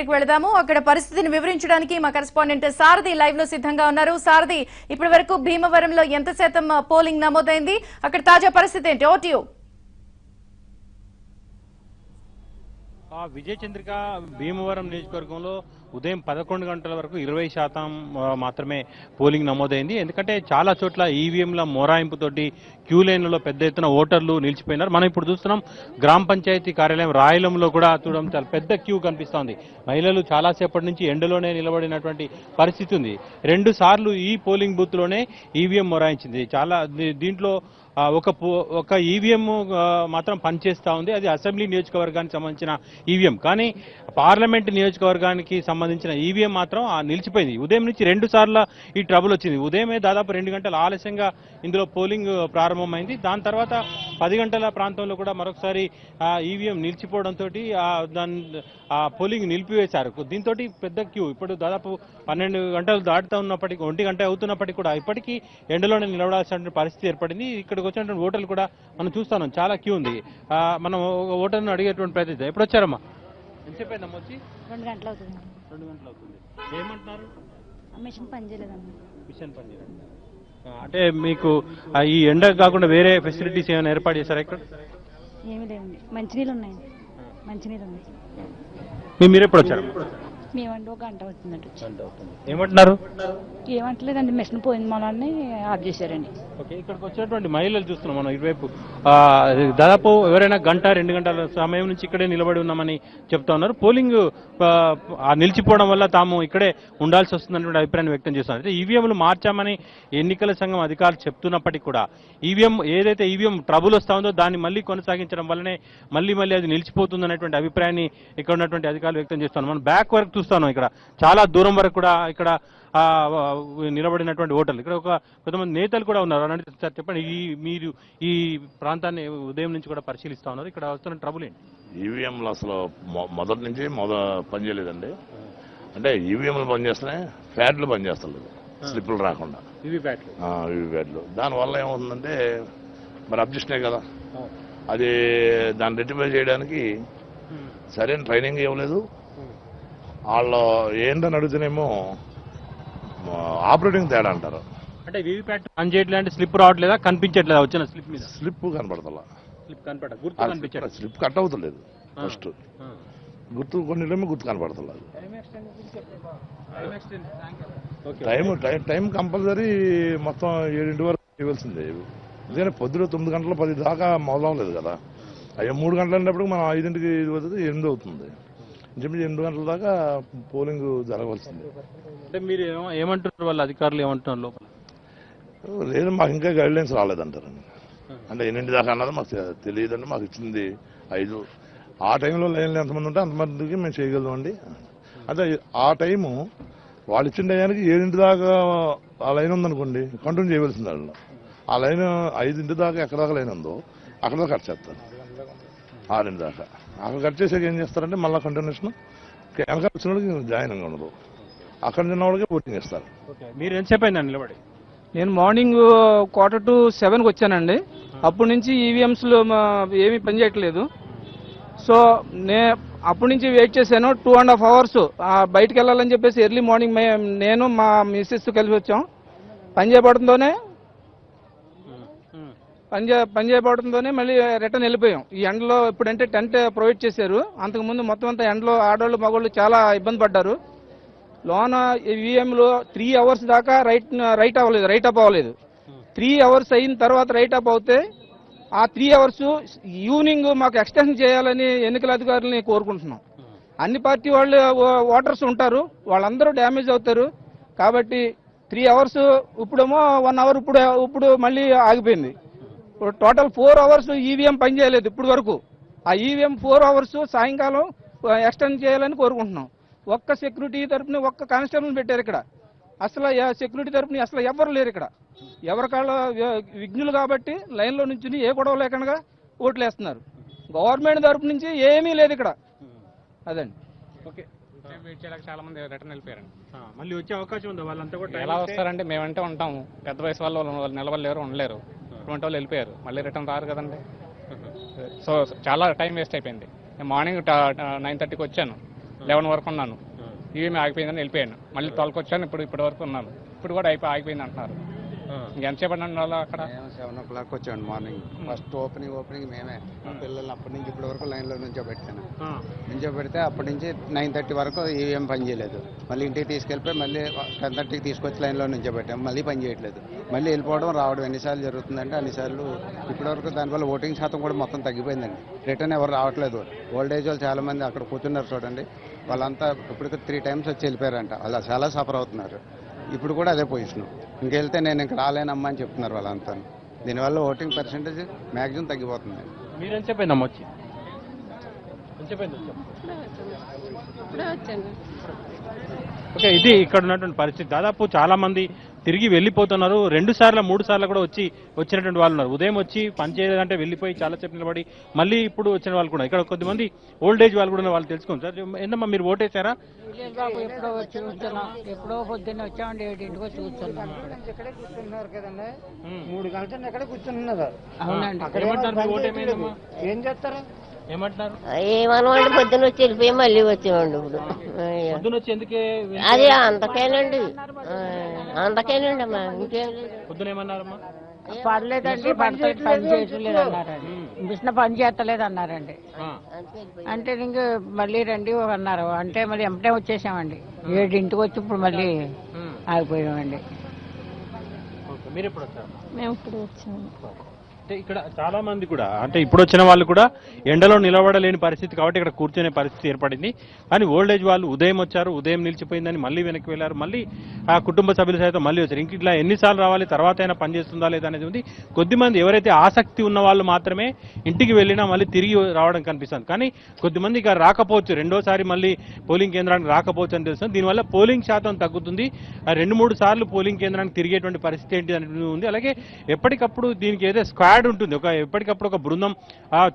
దగ్గరికి వెళదాము. అక్కడ పరిస్థితిని వివరించడానికి మా కరెస్పాండెంట్ సారథి లైవ్ లో సిద్ధంగా ఉన్నారు. సారథి, ఇప్పటి వరకు భీమవరంలో ఎంత శాతం పోలింగ్ నమోదైంది? అక్కడ తాజా పరిస్థితి ఏంటి? ఓ టు యు. విజయ చంద్రిక, భీమవరం నియోజకవర్గంలో ఉదయం 11 గంటల వరకు 20% మాత్రమే పోలింగ్ నమోదైంది. ఎందుకంటే చాలా చోట్ల ఈవీఎంల మొరాయింపుతోటి క్యూ లైన్లలో పెద్ద ఎత్తున ఓటర్లు నిలిచిపోయినారు. మనం ఇప్పుడు చూస్తున్నాం గ్రామ పంచాయతీ కార్యాలయం రాయలంలో కూడా చూడడం చాలా పెద్ద క్యూ కనిపిస్తోంది. మహిళలు చాలాసేపటి నుంచి ఎండలోనే నిలబడినటువంటి పరిస్థితి ఉంది. 2 సార్లు ఈ పోలింగ్ బూత్ లోనే ఈవీఎం మొరాయించింది. దీంట్లో ఒక ఈవీఎం మాత్రం పనిచేస్తూ ఉంది. అది అసెంబ్లీ నియోజకవర్గానికి సంబంధించిన ఈవీఎం. కానీ పార్లమెంట్ నియోజకవర్గానికి సంబంధించిన ఈవీఎం మాత్రం నిలిచిపోయింది. ఉదయం నుంచి 2 సార్లు ఈ ట్రబుల్ వచ్చింది. ఉదయమే దాదాపు 2 గంటల ఆలస్యంగా ఇందులో పోలింగ్ ప్రారంభమైంది. దాని తర్వాత 10 గంటల ప్రాంతంలో కూడా మరొకసారి ఈవీఎం నిలిచిపోవడంతో పోలింగ్ నిలిపివేశారు. దీంతో పెద్ద క్యూ ఇప్పుడు దాదాపు 12 గంటలు దాటుతూ ఉన్నప్పటికీ 1 గంట అవుతున్నప్పటికీ కూడా ఇప్పటికీ ఎండలోనే నిలబడాల్సిన పరిస్థితి ఏర్పడింది. ఇక్కడికి వచ్చినటువంటి ఓటర్లు కూడా మనం చూస్తున్నాం, చాలా క్యూ ఉంది. మనం ఓటర్ను అడిగేటువంటి ప్రయత్నం. ఎప్పుడు వచ్చారమ్మా? ఎంతసేపు అయిందమ్మా వచ్చి? 2 గంటలు అవుతుంది. 2 గంటలు అవుతుంది. ఏమంటున్నారు? మిషన్ పనిచేయలేదమ్మా. మిషన్ పనిచేయలేదు. అంటే మీకు ఈ ఎండ కాకుండా వేరే ఫెసిలిటీస్ ఏమైనా ఏర్పాటు చేశారా ఇక్కడ? ఏమీ లేవండి, మంచినీళ్ళు ఉన్నాయి. మంచినీళ్ళు ఉన్నాయి. మీరు ఎప్పుడు వచ్చారు? మేమంటే 1 గంట అవుతుందండి. ఏమంటున్నారు? ఏమంటలేదండి, మిషన్ పోయింది మనల్ని ఆఫ్ చేశారండి. ఓకే, ఇక్కడికి వచ్చినటువంటి మహిళలు చూస్తున్నాం మనం ఇటువైపు. దాదాపు ఎవరైనా 1-2 గంటల సమయం నుంచి ఇక్కడే నిలబడి ఉన్నామని చెప్తా ఉన్నారు. పోలింగ్ నిలిచిపోవడం వల్ల తాము ఇక్కడే ఉండాల్సి వస్తుందన్నటువంటి అభిప్రాయాన్ని వ్యక్తం చేస్తున్నారు. అయితే ఈవీఎంలు మార్చామని ఎన్నికల సంఘం అధికారులు చెప్తున్నప్పటికీ కూడా ఏదైతే ఈవీఎం ట్రబుల్ వస్తా ఉందో దాన్ని మళ్ళీ కొనసాగించడం వల్లనే మళ్ళీ అది నిలిచిపోతుందనేటువంటి అభిప్రాయాన్ని ఇక్కడ ఉన్నటువంటి అధికారులు వ్యక్తం చేస్తున్నాం. మనం బ్యాక్ వరకు చూస్తాను. ఇక్కడ చాలా దూరం వరకు కూడా ఇక్కడ నిలబడినటువంటి ఓటర్లు, ఇక్కడ కొంతమంది నేతలు కూడా ఉన్నారు. అని సార్ చెప్పండి, మీరు ఈ ప్రాంతాన్ని ఉదయం నుంచి కూడా పరిశీలిస్తా ఉన్నారు. ఇక్కడ వస్తున్న ట్రబుల్ ఏంటి? ఈవీఎంలు అసలు మొదటి నుంచి పనిచేయలేదండి. అంటే ఈవీఎంలు పనిచేస్తున్నాయి, ఫ్యాట్లు పనిచేస్తలేదు, స్లిప్పులు రాకుండా వీవీప్యాట్లు. దానివల్ల ఏమవుతుందంటే మరి అబ్జెక్షనే కదా, అది దాన్ని రెక్టిఫై చేయడానికి సరైన ట్రైనింగ్ ఇవ్వలేదు. వాళ్ళు ఏంటని అడిగితేనేమో ఆపరేటింగ్ తేడా అంటారు. అంటే వీవీప్యాట్ పని చేయట్లేదు, స్లిప్ రావట్లేదా, కనిపించట్లేదా? వచ్చిన స్లిప్ మీద స్లిప్ కనపడతలా, స్లిప్ కట్ అవుతలేదు. ఫస్ట్ గుర్తు కొన్ని గుర్తు కనపడతలేదు. టైం కంపల్సరీ మొత్తం 7 వరకు ఇవ్వాల్సిందే. ఎందుకంటే పొద్దున 9 గంటల 10 దాకా మొదలవలేదు కదా. అయ్యో 3 గంటలు అన్నప్పుడు మనం 5ంటికి ఇది అవుతుంది, 8 అవుతుంది. ఇంచుమించు 8 గంటల దాకా పోలింగ్ జరగవలసింది. అంటే మీరు ఏమంటున్నారు? వాళ్ళ అధికారులు ఏమంటున్నారు లోపల? లేదు, మాకు ఇంకా గైడ్లైన్స్ రాలేదంటారండి. అంటే 8 దాకా అన్నది మాకు తెలియదండి. మాకు ఇచ్చింది 5. ఆ టైంలో లైన్లు ఎంతమంది ఉంటే అంతమందికి మేము చేయగలమండి. అంటే ఆ టైము వాళ్ళు ఇచ్చిన టయానికి 7 దాకా ఆ లైన్ ఉందనుకోండి, కంటిన్యూ చేయవలసింది వాళ్ళు. ఆ లైన్ 5 దాకా ఎక్కడ దాకా లైన్ ఉందో అక్కడ దాకా కట్ చేస్తారు. 6 దాకా అక్కడ కట్ చేసాక ఏం చేస్తారంటే మళ్ళీ కంటిన్యూషన్ వెనక వచ్చిన వాళ్ళకి జాయినింగ్ ఉండదు, అక్కడ చిన్న వాళ్ళకి ఓటింగ్ ఇస్తారు. మీరు ఎంతసేపు అయిందండి నిలబడి? నేను మార్నింగ్ 6:45కి వచ్చానండి. అప్పటి నుంచి ఈవీఎంస్లో ఏమీ పనిచేయట్లేదు. సో అప్పటి నుంచి వెయిట్ చేశాను. 2.5 hours బయటకు వెళ్ళాలని చెప్పేసి ఎర్లీ మార్నింగ్ నేను మా మిస్సెస్ కలిసి వచ్చాం. పని చేయబడుతుందోనే మళ్ళీ రిటర్న్ వెళ్ళిపోయాం. ఈ ఎండలో ఇప్పుడంటే టెంట్ ప్రొవైడ్ చేశారు. అంతకుముందు మొత్తం అంతా ఎండలో ఆడవాళ్ళు మగవాళ్ళు చాలా ఇబ్బంది పడ్డారు. లోన ఈవీఎంలో 3 hours దాకా రైట్ అప్ అవ్వలేదు. 3 hours అయిన తర్వాత రైట్ అప్ అవుతే ఆ 3 hours ఈవినింగ్ మాకు ఎక్స్టెన్షన్ చేయాలని ఎన్నికల అధికారులని కోరుకుంటున్నాం. అన్ని పార్టీ వాళ్ళు ఓటర్స్ ఉంటారు, వాళ్ళందరూ డ్యామేజ్ అవుతారు. కాబట్టి 3 hours ఇప్పుడేమో 1 hour ఇప్పుడు మళ్ళీ ఆగిపోయింది. టోటల్ 4 hours ఈవీఎం పనిచేయలేదు ఇప్పుడు వరకు. ఆ ఈవీఎం 4 hours సాయంకాలం ఎక్స్టెండ్ చేయాలని కోరుకుంటున్నాం. ఒక్క సెక్యూరిటీ తరపున ఒక్క కానిస్టేబుల్ పెట్టారు ఇక్కడ. అసలు సెక్యూరిటీ తరపున అసలు ఎవరు లేరు ఇక్కడ. ఎవరికాళ్ళ విఘ్నులు కాబట్టి లైన్లో నుంచి ఏ గొడవ లేకుండా ఓట్లు వేస్తున్నారు. గవర్నమెంట్ తరపు నుంచి ఏమీ లేదు ఇక్కడ. అదండి. ఓకే, చాలా మంది రిటర్న్ వెళ్ళిపోయారండి. మళ్ళీ వచ్చే అవకాశం ఉంది. వాళ్ళంతా కూడా ఎలా వస్తారంటే మేమంటే ఉంటాము, పెద్ద వయసు వాళ్ళు నిలబడలేరు, ఉండలేరు. అటువంటి వాళ్ళు వెళ్ళిపోయారు, మళ్ళీ రిటర్న్ రారు కదండి. సో చాలా టైం వేస్ట్ అయిపోయింది. నేను మార్నింగ్ 9:30కి వచ్చాను. 11 వరకు ఉన్నాను. ఈవీఎం ఆగిపోయిందని వెళ్ళిపోయాను. మళ్ళీ 12కి వచ్చాను. ఇప్పటి వరకు ఉన్నాను. ఇప్పుడు కూడా ఆగిపోయింది అంటున్నారు. ఎంతసేపు అన్నారు అక్కడ? 7 o'clock వచ్చాను మార్నింగ్. ఫస్ట్ ఓపెనింగ్ మేమే. మా పిల్లల్ని అప్పటి నుంచి ఇప్పటి వరకు లైన్లో నుంచోబెట్టాను. నుంచోబెడితే అప్పటి నుంచి 9:30 వరకు ఈవీఎం పని చేయలేదు. మళ్ళీ ఇంటికి తీసుకెళ్ళిపోయి మళ్ళీ 10:30కి తీసుకొచ్చి లైన్లో నుంచోబెట్టాము. మళ్ళీ పని చేయట్లేదు. మళ్ళీ వెళ్ళిపోవడం రావడం ఎన్నిసార్లు జరుగుతుందంటే అన్నిసార్లు. ఇప్పటివరకు దానివల్ల ఓటింగ్ శాతం కూడా మొత్తం తగ్గిపోయిందండి. రిటర్న్ ఎవరు రావట్లేదు. ఓల్డ్ ఏజ్ వాళ్ళు చాలా మంది అక్కడ కూర్చున్నారు చూడండి. వాళ్ళంతా ఇప్పటికి 3 times వచ్చి వెళ్ళిపోయారంట. అలా చాలా సఫర్ అవుతున్నారు. ఇప్పుడు కూడా అదే పొజిషన్. ఇంకెళ్తే నేను ఇంకా రాలేనమ్మా అని చెప్తున్నారు వాళ్ళంతా. దీనివల్ల ఓటింగ్ పర్సెంటేజ్ మ్యాక్సిమం తగ్గిపోతుంది. మీరు చెప్పండి వచ్చి ఓకే, ఇది ఇక్కడ ఉన్నటువంటి పరిస్థితి. దాదాపు చాలా మంది తిరిగి వెళ్ళిపోతున్నారు. 2 సార్లు 3 సార్లు కూడా వచ్చినటువంటి వాళ్ళు ఉన్నారు. ఉదయం వచ్చి పని చేయలేదంటే వెళ్ళిపోయి చాలా సేపు నిలబడి మళ్ళీ ఇప్పుడు వచ్చిన వాళ్ళు కూడా. ఇక్కడ కొద్దిమంది ఓల్డ్ ఏజ్ వాళ్ళు కూడా వాళ్ళు తెలుసుకోండి సార్. ఏందమ్మా మీరు ఓటేశారా? ఎప్పుడో వచ్చి కూర్చున్నాం. ఎప్పుడో పొద్దున్న వచ్చామండి. 7ంటికి వచ్చి కూర్చున్నాం. ఇక్కడే కూర్చున్నారు కదండి. 3 గంటలు ఎక్కడ కూర్చున్నారు. అవునండి. ఏం చేస్తారు? ఏమంటున్నారు? ఏమనవండి, పొద్దున్న వచ్చి వెళ్ళిపోయి మళ్ళీ వచ్చామండి. ఇప్పుడు పొద్దున వచ్చి ఎందుకే? అది అంతకేనండి, అంతకేనండి అమ్మా, ఇంకేం లేదు. పొద్దున ఏమన్నారమ్మా? పర్లేదండి, పని చేయట్లేదు అన్నారండి. మిషన్ పని చేస్తలేదు అన్నారండి. అంటే ఇంక మళ్ళీ రండి అన్నారు. అంటే మళ్ళీ ఎంపటే వచ్చేసామండి. 7ంటికి వచ్చి ఇప్పుడు మళ్ళీ ఆగిపోయామండి. మీరు ఎప్పుడు వచ్చారు? మేము ఇప్పుడు వచ్చాము. ఇక్కడ చాలా మంది కూడా అంటే ఇప్పుడు వచ్చిన వాళ్ళు కూడా ఎండలో నిలబడలేని పరిస్థితి కాబట్టి ఇక్కడ కూర్చునే పరిస్థితి ఏర్పడింది. కానీ ఓల్డ్ ఏజ్ వాళ్ళు ఉదయం వచ్చారు, ఉదయం నిలిచిపోయిందని మళ్ళీ వెనక్కి వెళ్ళారు. మళ్ళీ ఆ కుటుంబ సభ్యులు సైతం మళ్ళీ వచ్చారు. ఇంక ఇట్లా ఎన్నిసార్లు రావాలి, తర్వాత అయినా పనిచేస్తుందా లేదా అనేది ఉంది. కొద్దిమంది ఎవరైతే ఆసక్తి ఉన్న వాళ్ళు మాత్రమే ఇంటికి వెళ్ళినా మళ్ళీ తిరిగి రావడం కనిపిస్తుంది. కానీ కొద్దిమంది ఇక రాకపోవచ్చు, రెండోసారి మళ్ళీ పోలింగ్ కేంద్రానికి రాకపోవచ్చు అని తెలుస్తుంది. దీనివల్ల పోలింగ్ శాతం తగ్గుతుంది. 2-3 సార్లు పోలింగ్ కేంద్రానికి తిరిగేటువంటి పరిస్థితి ఏంటి అనేది ఉంది. అలాగే ఎప్పటికప్పుడు దీనికి ఏదో స్క్వాడ్ ఉంటుంది. ఎప్పటికప్పుడు ఒక బృందం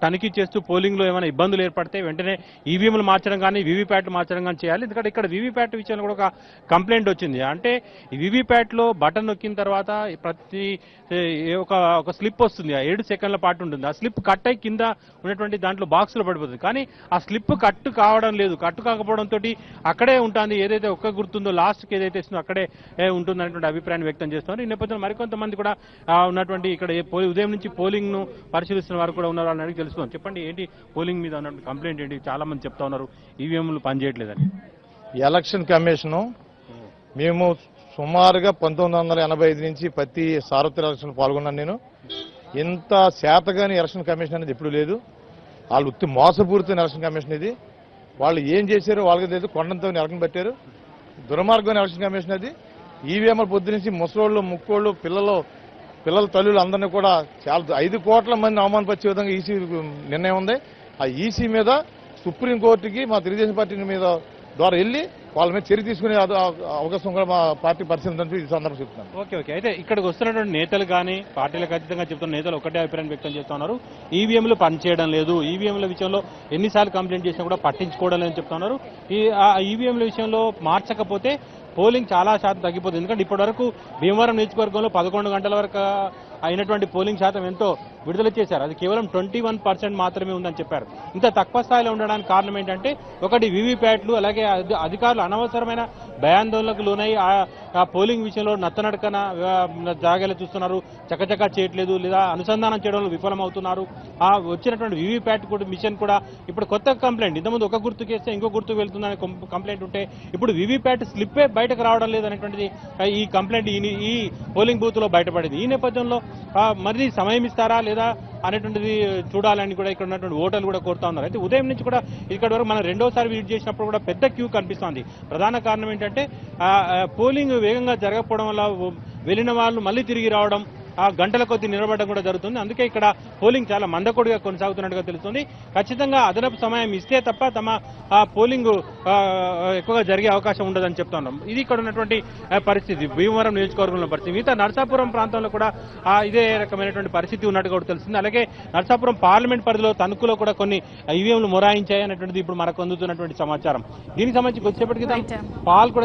తనిఖీ చేస్తూ పోలింగ్ లో ఏమైనా ఇబ్బందులు ఏర్పడితే వెంటనే ఈవీఎంలు మార్చడం కానీ వీవీప్యాట్లు మార్చడం కానీ చేయాలి. ఎందుకంటే ఇక్కడ వీవీప్యాట్ విషయంలో కూడా ఒక కంప్లైంట్ వచ్చింది. అంటే ఈ వీవీప్యాట్ లో బటన్ నొక్కిన తర్వాత ప్రతి ఒక స్లిప్ వస్తుంది. 7 సెకండ్ల పాటు ఉంటుంది. ఆ స్లిప్ కట్ అయి కింద ఉన్నటువంటి దాంట్లో బాక్స్ లో పడిపోతుంది. కానీ ఆ స్లిప్ కట్టు కావడం లేదు. కట్టు కాకపోవడంతో అక్కడే ఉంటుంది. ఏదైతే ఒక్క గుర్తుందో లాస్ట్కి ఏదైతే ఇస్తుందో అక్కడే ఉంటుంది అనేటువంటి అభిప్రాయాన్ని వ్యక్తం చేస్తున్నారు. ఈ నేపథ్యంలో మరికొంతమంది కూడా ఉన్నటువంటి ఇక్కడ ఉదయం నుంచి పోలింగ్ ను పరిశీలిస్తున్న వారు కూడా ఉన్నారు అని అడిగి తెలుసుకుందాం. చెప్పండి, ఏంటి పోలింగ్ మీద ఉన్నటువంటి కంప్లైంట్ ఏంటి? చాలా మంది చెప్తా ఉన్నారు ఈవీఎంలు పనిచేయట్లేదని. ఎలక్షన్ కమిషను మేము సుమారుగా 1985 నుంచి ప్రతి సార్వత్రిక ఎలక్షన్ పాల్గొన్నాను. నేను ఇంత శాతగాని ఎలక్షన్ కమిషన్ అనేది ఎప్పుడు లేదు. వాళ్ళు ఉత్తి మోసపూరిత ఎలక్షన్ కమిషన్ ఇది. వాళ్ళు ఏం చేశారో వాళ్ళకి లేదు. కొండంతో ఎలక్షన్ పెట్టారు. దుర్మార్గమైన ఎలక్షన్ కమిషన్ అది. ఈవీఎంల పొద్దు నుంచి ముసలోళ్ళు, ముక్కోళ్ళు, పిల్లల తల్లులు అందరినీ కూడా చాలా 5 కోట్ల మంది అవమానపరిచే విధంగా ఈసీ నిర్ణయం ఉంది. ఆ ఈసీ మీద సుప్రీంకోర్టుకి మా తెలుగుదేశం పార్టీ మీద ద్వారా వెళ్ళి వాళ్ళ మీద చర్య తీసుకునే అవకాశం కూడా మా పార్టీ పరిశీలించడానికి ఈ సందర్భంగా చెప్తున్నాను. ఓకే, అయితే ఇక్కడికి వస్తున్నటువంటి నేతలు కానీ పార్టీలకు అతీతంగా చెప్తున్న నేతలు ఒకటే అభిప్రాయం వ్యక్తం చేస్తున్నారు. ఈవీఎంలు పనిచేయడం లేదు. ఈవీఎంల విషయంలో ఎన్నిసార్లు కంప్లైంట్ చేసినా కూడా పట్టించుకోవడం లేదని చెప్తున్నారు. ఈవీఎంల విషయంలో మార్చకపోతే పోలింగ్ చాలా శాతం తగ్గిపోతుంది. ఎందుకంటే ఇప్పటివరకు భీమవరం నియోజకవర్గంలో 11 గంటల వరకు అయినటువంటి పోలింగ్ శాతం ఎంతో విడుదల చేశారు. అది కేవలం 21% మాత్రమే ఉందని చెప్పారు. ఇంత తక్కువ స్థాయిలో ఉండడానికి కారణం ఏంటంటే ఒకటి వీవీప్యాట్లు, అలాగే అధికారులు అనవసరమైన భయాందోళనకు లోనై ఆ పోలింగ్ విషయంలో నత్తనడకన జాగ్రత్తలు చూస్తున్నారు, చకచకా చేయట్లేదు, లేదా అనుసంధానం చేయడంలో విఫలమవుతున్నారు. ఆ వచ్చినటువంటి వీవీప్యాట్ కూడా మిషన్ కూడా ఇప్పుడు కొత్త కంప్లైంట్. ఇంతకుముందు ఒక గుర్తుకేస్తే ఇంకో గుర్తుకు వెళ్తుందనే కంప్లైంట్ ఉంటే ఇప్పుడు వీవీప్యాట్ స్లిప్పే బయటకు రావడం లేదనేటువంటిది ఈ కంప్లైంట్ ఈ పోలింగ్ బూత్ లో బయటపడింది. ఈ నేపథ్యంలో మరి సమయం ఇస్తారా లేదా అనేటువంటిది చూడాలని కూడా ఇక్కడ ఉన్నటువంటి ఓటర్లు కూడా కోరుతా ఉన్నారు. అయితే ఉదయం నుంచి కూడా ఇక్కడ వరకు మనం రెండోసారి విజిట్ చేసినప్పుడు కూడా పెద్ద క్యూ కనిపిస్తోంది. ప్రధాన కారణం ఏంటంటే పోలింగ్ వేగంగా జరగకపోవడం వల్ల వెళ్ళిన వాళ్ళు మళ్ళీ తిరిగి రావడం, గంటల కొద్ది నిలబడడం కూడా జరుగుతుంది. అందుకే ఇక్కడ పోలింగ్ చాలా మందకొడిగా కొనసాగుతున్నట్టుగా తెలుస్తుంది. ఖచ్చితంగా అదనపు సమయం ఇస్తే తప్ప తమ పోలింగ్ ఎక్కువగా జరిగే అవకాశం ఉండదని చెప్తా ఉన్నాం. ఇది ఇక్కడ ఉన్నటువంటి పరిస్థితి, భీమవరం నియోజకవర్గంలో పరిస్థితి. మిగతా నరసాపురం ప్రాంతంలో కూడా ఇదే రకమైనటువంటి పరిస్థితి ఉన్నట్టుగా కూడా తెలుస్తుంది. అలాగే నరసాపురం పార్లమెంట్ పరిధిలో తణుకులో కూడా కొన్ని ఈవీఎంలు మొరాయించాయి అనేటువంటిది ఇప్పుడు మనకు అందుతున్నటువంటి సమాచారం. దీనికి సంబంధించి వచ్చేప్పటికీ పాల్ కూడా